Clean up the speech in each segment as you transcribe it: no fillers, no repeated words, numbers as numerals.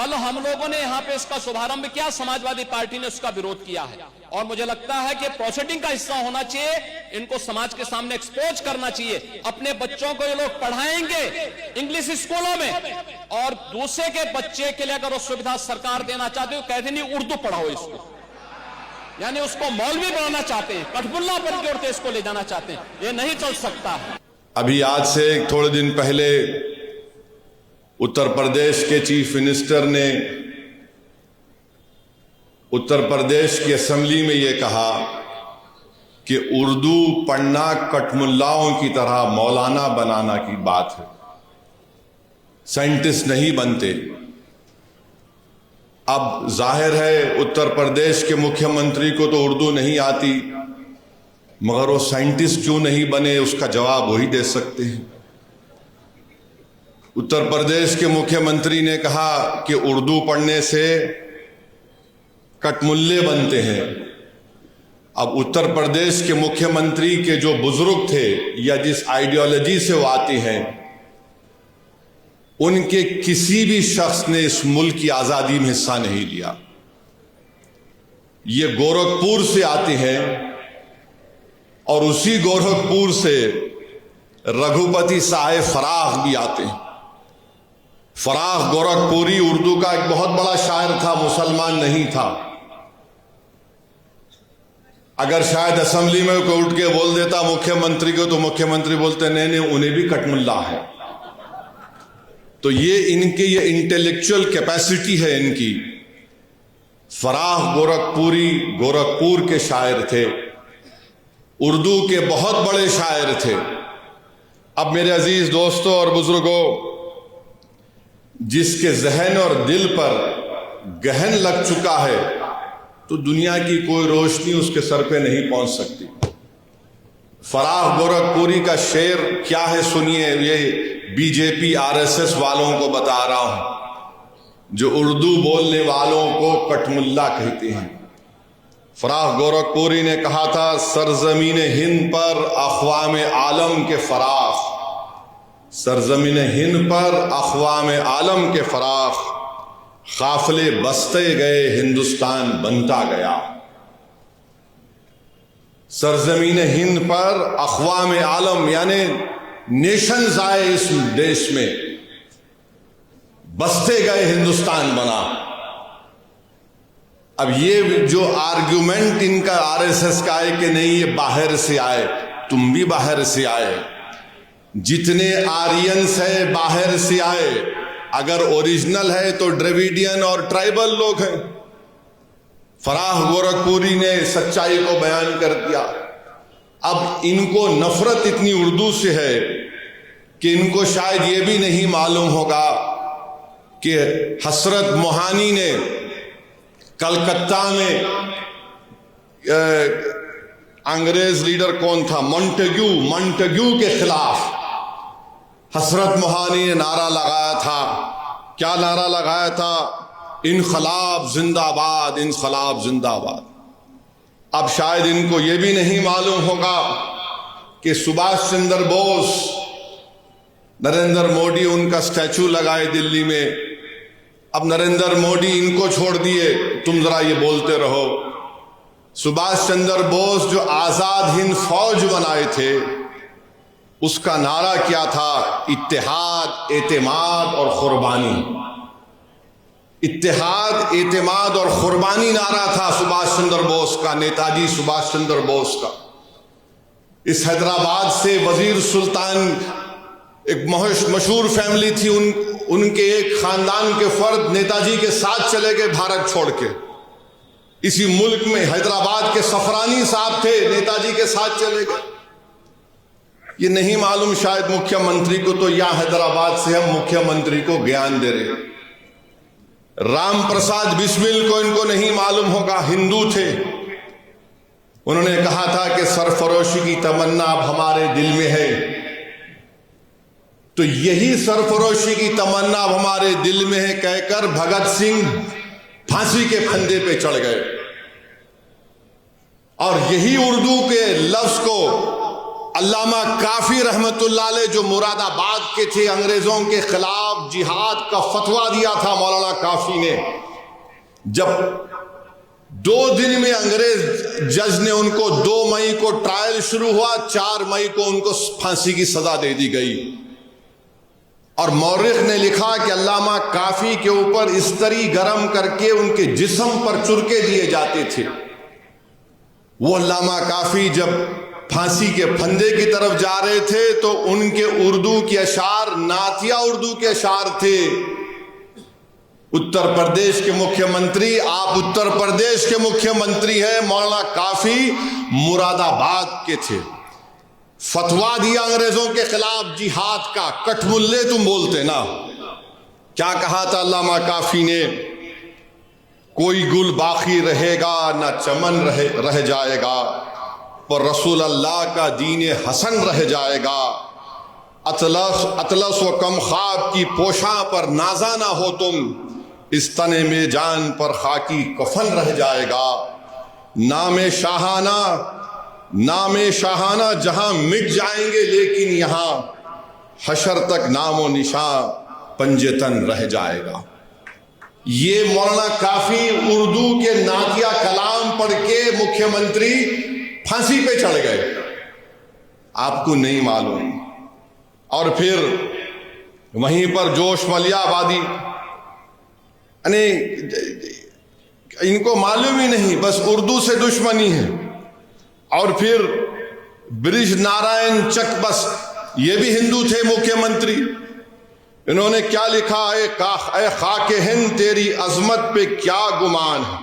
कल हम लोगों ने यहाँ पे इसका शुभारंभ किया, समाजवादी पार्टी ने उसका विरोध किया है और मुझे लगता है कि प्रोसीडिंग का हिस्सा होना चाहिए। इनको समाज के सामने एक्सपोज करना चाहिए। अपने बच्चों को ये लोग पढ़ाएंगे इंग्लिश स्कूलों में और दूसरे के बच्चे के लिए अगर वो सुविधा सरकार देना चाहते हो, कहते नहीं उर्दू पढ़ाओ इसको, यानी उसको मौलवी बनाना चाहते हैं, कठबुल्ला पर जोड़ते इसको ले जाना चाहते हैं। ये नहीं चल सकता है। अभी आज से थोड़े दिन पहले उत्तर प्रदेश के चीफ मिनिस्टर ने उत्तर प्रदेश की असेंबली में ये कहा कि उर्दू पढ़ना कठमुल्लाओं की तरह मौलाना बनाना की बात है, साइंटिस्ट नहीं बनते। अब जाहिर है उत्तर प्रदेश के मुख्यमंत्री को तो उर्दू नहीं आती, मगर वो साइंटिस्ट क्यों नहीं बने, उसका जवाब वही दे सकते हैं। उत्तर प्रदेश के मुख्यमंत्री ने कहा कि उर्दू पढ़ने से कठमुल्ले बनते हैं। अब उत्तर प्रदेश के मुख्यमंत्री के जो बुजुर्ग थे या जिस आइडियोलॉजी से वो आते हैं, उनके किसी भी शख्स ने इस मुल्क की आजादी में हिस्सा नहीं लिया। ये गोरखपुर से आते हैं और उसी गोरखपुर से रघुपति साहेब फराख भी आते हैं। फराख गोरखपुरी उर्दू का एक बहुत बड़ा शायर था, मुसलमान नहीं था। अगर शायद असेंबली में कोई उठ के बोल देता मुख्यमंत्री को, तो मुख्यमंत्री बोलते नहीं उन्हें भी कठमुल्ला है। तो ये इंटेलेक्चुअल कैपेसिटी है इनकी। फराख गोरखपुरी गोरखपुर के शायर थे, उर्दू के बहुत बड़े शायर थे। अब मेरे अजीज दोस्तों और बुजुर्गों, जिसके जहन और दिल पर गहन लग चुका है, तो दुनिया की कोई रोशनी उसके सर पे नहीं पहुंच सकती। फराख गोरखपुरी का शेर क्या है सुनिए, ये बीजेपी आरएसएस वालों को बता रहा हूं, जो उर्दू बोलने वालों को कठमुल्ला कहते हैं। फराख गोरखपुरी ने कहा था, सरजमीन हिंद पर अक़वाम आलम के फराख, सरजमीन हिंद पर अक़वाम आलम के फराख, काफिले बसते गए हिंदुस्तान बनता गया। सरजमीन हिंद पर अक़वाम आलम यानी नेशंस आए इस देश में, बसते गए हिंदुस्तान बना। अब ये जो आर्ग्यूमेंट इनका आरएसएस का है कि नहीं ये बाहर से आए, तुम भी बाहर से आए, जितने आर्यंस है बाहर से आए। अगर ओरिजिनल है तो द्रविडियन और ट्राइबल लोग हैं। फराख गोरखपुरी ने सच्चाई को बयान कर दिया। अब इनको नफरत इतनी उर्दू से है कि इनको शायद ये भी नहीं मालूम होगा कि हसरत मोहानी ने कलकत्ता में अंग्रेज लीडर कौन था, मॉन्टेग्यू के खिलाफ हसरत मोहानी ने नारा लगाया था। क्या नारा लगाया था? इनकलाब जिंदाबाद, इनकलाब जिंदाबाद। अब शायद इनको यह भी नहीं मालूम होगा कि सुभाष चंद्र बोस, नरेंद्र मोदी उनका स्टैचू लगाए दिल्ली में। अब नरेंद्र मोदी इनको छोड़ दिए, तुम जरा ये बोलते रहो। सुभाष चंद्र बोस जो आजाद हिंद फौज बनाए थे, उसका नारा क्या था? इत्तेहाद, एतेमाद और कुर्बानी। इत्तेहाद, एतेमाद और कुर्बानी नारा था सुभाष चंद्र बोस का, नेताजी सुभाष चंद्र बोस का। इस हैदराबाद से वजीर सुल्तान, एक मशहूर फैमिली थी, उनके एक खानदान के फर्द नेताजी के साथ चले गए भारत छोड़ के। इसी मुल्क में हैदराबाद के सफरानी साहब थे, नेताजी के साथ चले गए। ये नहीं मालूम शायद मुख्यमंत्री को, तो यहां हैदराबाद से हम मुख्यमंत्री को ज्ञान दे रहे। राम प्रसाद बिस्मिल को इनको नहीं मालूम होगा, हिंदू थे। उन्होंने कहा था कि सरफरोशी की तमन्ना अब हमारे दिल में है। तो यही सरफरोशी की तमन्ना अब हमारे दिल में है कहकर भगत सिंह फांसी के फंदे पे चढ़ गए। और यही उर्दू के लफ्ज को अल्लामा काफी रहमतुल्लाह अलैह, जो मुरादाबाद के थे, अंग्रेजों के खिलाफ खिलाफ जिहाद का फतवा दिया था मौलाना काफी ने। जब 2 दिन में अंग्रेज जज ने उनको 2 मई को ट्रायल शुरू हुआ, 4 मई को उनको फांसी की सजा दे दी गई। और मौर्रिख ने लिखा कि अल्लामा काफी के ऊपर इस्तरी गरम करके उनके जिस्म पर चुरके दिए जाते थे। वो अल्लामा काफी जब फांसी के फंदे की तरफ जा रहे थे तो उनके उर्दू के अशार नातिया उर्दू के अशार थे। उत्तर प्रदेश के मुख्यमंत्री, आप उत्तर प्रदेश के मुख्यमंत्री हैं, मौलाना काफी मुरादाबाद के थे। फतवा दिया अंग्रेजों के खिलाफ जिहाद का, कठमुल्ले तुम बोलते ना। क्या कहा था अल्लामा काफी ने? कोई गुल बाकी रहेगा ना चमन रह जाएगा, पर रसूल अल्लाह का दीन हसन रह जाएगा। अतलस व कम ख्वाब की पोशा पर नाजा ना हो तुम, इस तने में जान पर खाकी कफन रह जाएगा। नामे शाहाना जहां मिट जाएंगे, लेकिन यहां हशर तक नामो निशां पंजेतन रह जाएगा। ये मौलाना काफी उर्दू के नातिया कलाम पढ़ के मुख्यमंत्री फांसी पे चढ़ गए, आपको नहीं मालूम। और फिर वहीं पर जोश मलियाबादी, इनको मालूम ही नहीं, बस उर्दू से दुश्मनी है। और फिर ब्रिज नारायण चक, बस ये भी हिंदू थे मुख्यमंत्री। इन्होंने क्या लिखा है? ए खाके हिंद तेरी अजमत पे क्या गुमान है,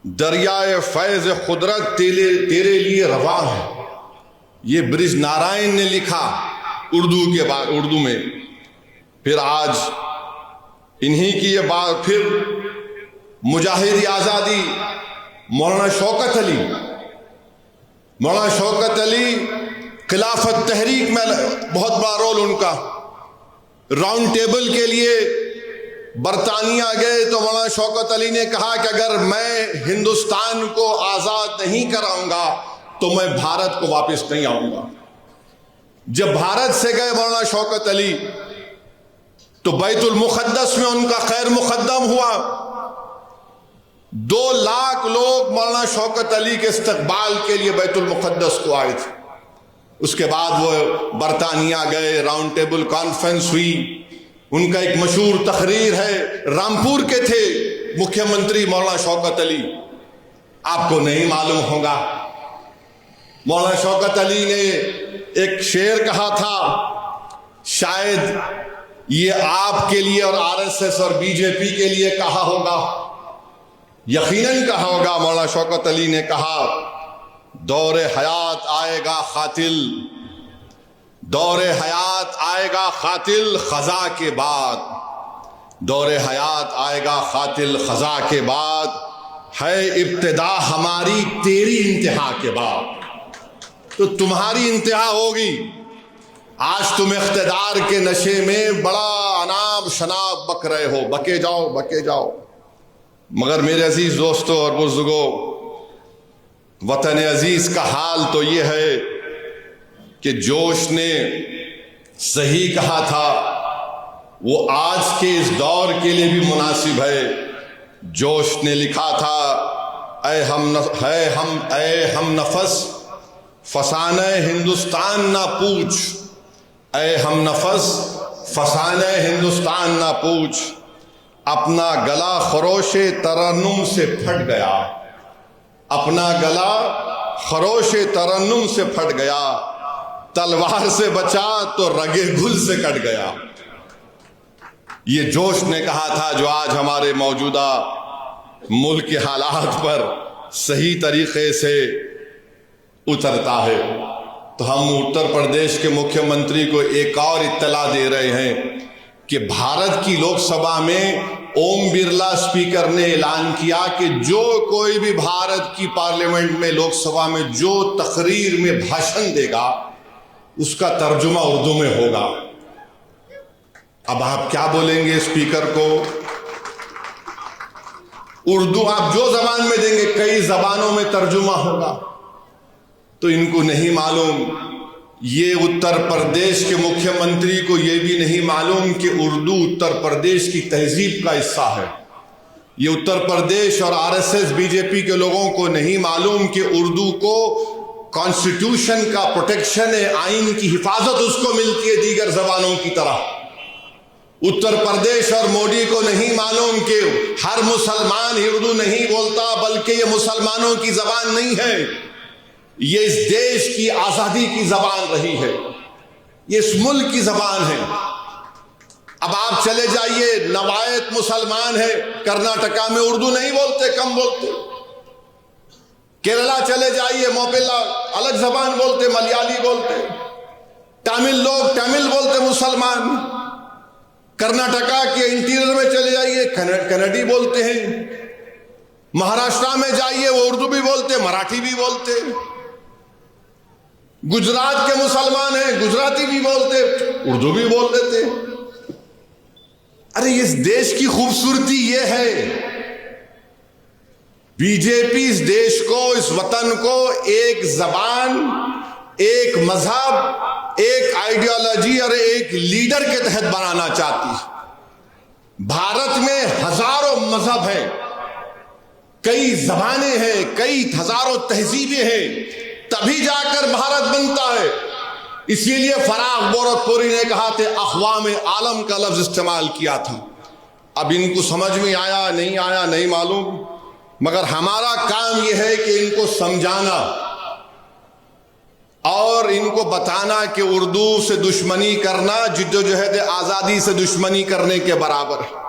दरियाए फैज खुदरत तेरे लिए रवा है। ये ब्रिज नारायण ने लिखा उर्दू में। फिर आज इन्हीं की ये बात, फिर मुजाहिद आजादी मौलाना शौकत अली खिलाफत तहरीक में बहुत बड़ा रोल उनका। राउंड टेबल के लिए बरतानिया गए तो मौलाना शौकत अली ने कहा कि अगर मैं हिंदुस्तान को आजाद नहीं कराऊंगा तो मैं भारत को वापस नहीं आऊंगा। जब भारत से गए मौलाना शौकत अली तो बैतुल मुक़द्दस में उनका खैर मुक़द्दम हुआ। 2 लाख लोग मौलाना शौकत अली के इस्तकबाल के लिए बैतुल मुक़द्दस को आए थे। उसके बाद वो बरतानिया गए, राउंड टेबल कॉन्फ्रेंस हुई। उनका एक मशहूर तकरीर है, रामपुर के थे मुख्यमंत्री मौलाना शौकत अली, आपको नहीं मालूम होगा। मौलाना शौकत अली ने एक शेर कहा था, शायद ये आपके लिए और आरएसएस और बीजेपी के लिए कहा होगा, यकीनन कहा होगा। मौलाना शौकत अली ने कहा, दौरे हयात आएगा खातिल, दौरे हयात आएगा खातिल खजा के बाद, दौरे हयात आएगा खातिल खजा के बाद, है इब्तिदा हमारी तेरी इंतहा के बाद। तो तुम्हारी इंतहा होगी। आज तुम इख्तिदार के नशे में बड़ा अनाब शनाब बक रहे हो, बके जाओ। मगर मेरे अजीज दोस्तों और बुजुर्गों, वतन अजीज का हाल तो ये है कि जोश ने सही कहा था, वो आज के इस दौर के लिए भी मुनासिब है। जोश ने लिखा था, ऐ हम नफस फसाने हिंदुस्तान ना पूछ, ऐ हम नफस फसाने हिंदुस्तान ना पूछ, अपना गला खरोशे तरन्नुम से फट गया, अपना गला खरोशे तरन्नुम से फट गया, तलवार से बचा तो रगे गुल से कट गया। ये जोश ने कहा था, जो आज हमारे मौजूदा मुल्क के हालात पर सही तरीके से उतरता है। तो हम उत्तर प्रदेश के मुख्यमंत्री को एक और इत्तला दे रहे हैं कि भारत की लोकसभा में ओम बिरला स्पीकर ने ऐलान किया कि जो कोई भी भारत की पार्लियामेंट में, लोकसभा में जो तकरीर में भाषण देगा उसका तर्जुमा उर्दू में होगा। अब आप क्या बोलेंगे स्पीकर को? उर्दू आप जो जबान में देंगे, कई जबानों में तर्जुमा होगा। तो इनको नहीं मालूम ये उत्तर प्रदेश के मुख्यमंत्री को यह भी नहीं मालूम कि उर्दू उत्तर प्रदेश की तहजीब का हिस्सा है। ये उत्तर प्रदेश और आरएसएस बीजेपी के लोगों को नहीं मालूम कि उर्दू को कॉन्स्टिट्यूशन का प्रोटेक्शन है, आइन की हिफाजत उसको मिलती है दीगर जबानों की तरह। उत्तर प्रदेश और मोदी को नहीं मालूम कि हर मुसलमान ही उर्दू नहीं बोलता, बल्कि ये मुसलमानों की जबान नहीं है, ये इस देश की आजादी की जबान रही है, ये इस मुल्क की जबान है। अब आप चले जाइए, नवायत मुसलमान है, कर्नाटका में उर्दू नहीं बोलते, कम बोलते। केरला चले जाइए, मोपिला अलग जबान बोलते, मलयाली बोलते। तमिल लोग तमिल बोलते मुसलमान। कर्नाटका के इंटीरियर में चले जाइए, कन्नड़ी बोलते हैं। महाराष्ट्र में जाइए, वो उर्दू भी बोलते, मराठी भी बोलते। गुजरात के मुसलमान हैं, गुजराती भी बोलते, उर्दू भी बोल देते। अरे इस देश की खूबसूरती ये है, बीजेपी इस देश को, इस वतन को एक जबान, एक मजहब, एक आइडियोलॉजी और एक लीडर के तहत बनाना चाहती है। भारत में हजारों मजहब हैं, कई जबानें हैं, कई हजारों तहजीबें हैं, तभी जाकर भारत बनता है। इसीलिए फराग गोरखपुरी ने कहा थे, अक़वाम आलम का लफ्ज इस्तेमाल किया था। अब इनको समझ में आया नहीं आया नहीं मालूम, मगर हमारा काम यह है कि इनको समझाना और इनको बताना कि उर्दू से दुश्मनी करना जिद्दोजहद आज़ादी से दुश्मनी करने के बराबर है।